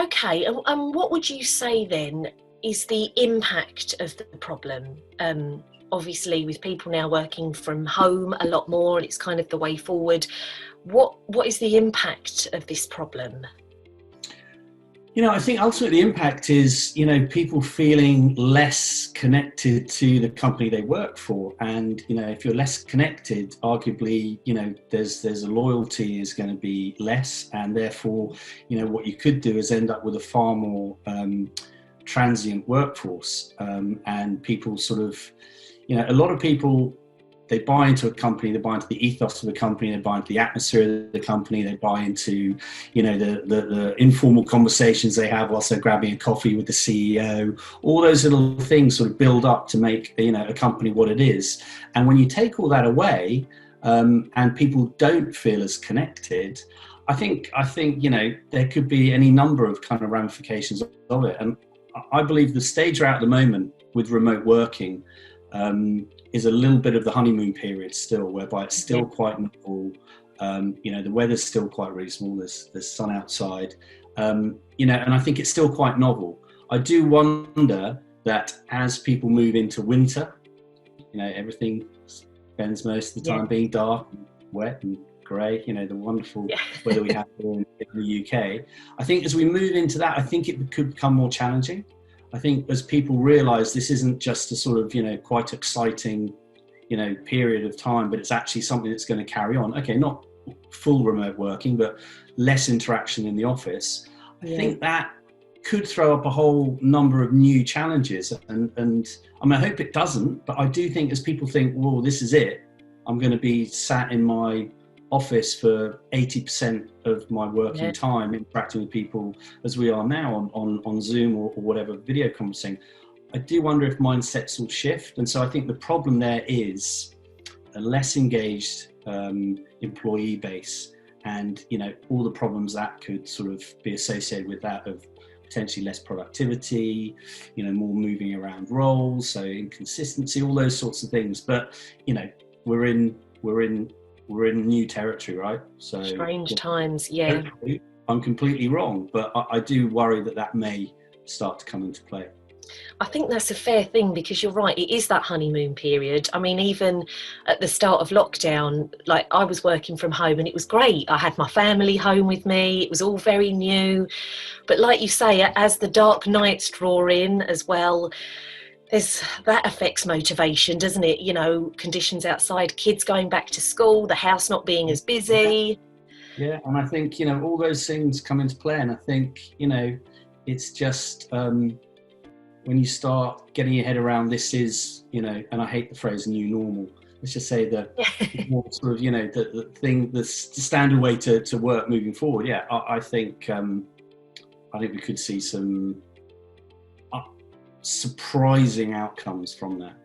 Okay, and what would you say then is the impact of the problem? Obviously, with people now working from home a lot more, and it's kind of the way forward. What is the impact of this problem? I think ultimately the impact is, people feeling less connected to the company they work for. And, if you're less connected, arguably, there's a loyalty is going to be less. And therefore, what you could do is end up with a far more transient workforce. And people sort of, a lot of people, they buy into a company, they buy into the ethos of the company, they buy into the atmosphere of the company, they buy into, the informal conversations they have whilst they're grabbing a coffee with the CEO. All those little things sort of build up to make, a company what it is. And when you take all that away, and people don't feel as connected, I think, there could be any number of kind of ramifications of it. And I believe the stage we're at the moment with remote working, is a little bit of the honeymoon period still, whereby it's still quite novel. The weather's still quite reasonable. There's sun outside, and I think it's still quite novel. I do wonder that as people move into winter, everything spends most of the time being dark and wet and grey, the wonderful weather we have here in the UK. I think as we move into that, I think it could become more challenging. I think as people realise this isn't just a sort of, quite exciting, period of time, but it's actually something that's going to carry on. Okay, not full remote working, but less interaction in the office. I think that could throw up a whole number of new challenges. And I mean, I hope it doesn't, but I do think as people think, well, this is it, I'm going to be sat in my office for 80% of my working time interacting with people as we are now on Zoom or whatever video conferencing. I do wonder if mindsets will shift. And so I think the problem there is a less engaged employee base, and all the problems that could sort of be associated with that, of potentially less productivity, more moving around roles, so inconsistency, all those sorts of things. But we're in new territory, right? So strange times. Yeah, I'm completely wrong, but I do worry that may start to come into play. I think that's a fair thing, because you're right, it is that honeymoon period. I mean, even at the start of lockdown, like, I was working from home and it was great. I had my family home with me. It was all very new. But like you say, as the dark nights draw in as well, that affects motivation, doesn't it? Conditions outside, kids going back to school, the house not being as busy. Yeah, and I think, all those things come into play. And I think, it's just when you start getting your head around this is, and I hate the phrase new normal. Let's just say that more sort of, the standard way to work moving forward. Yeah, I think we could see some surprising outcomes from that.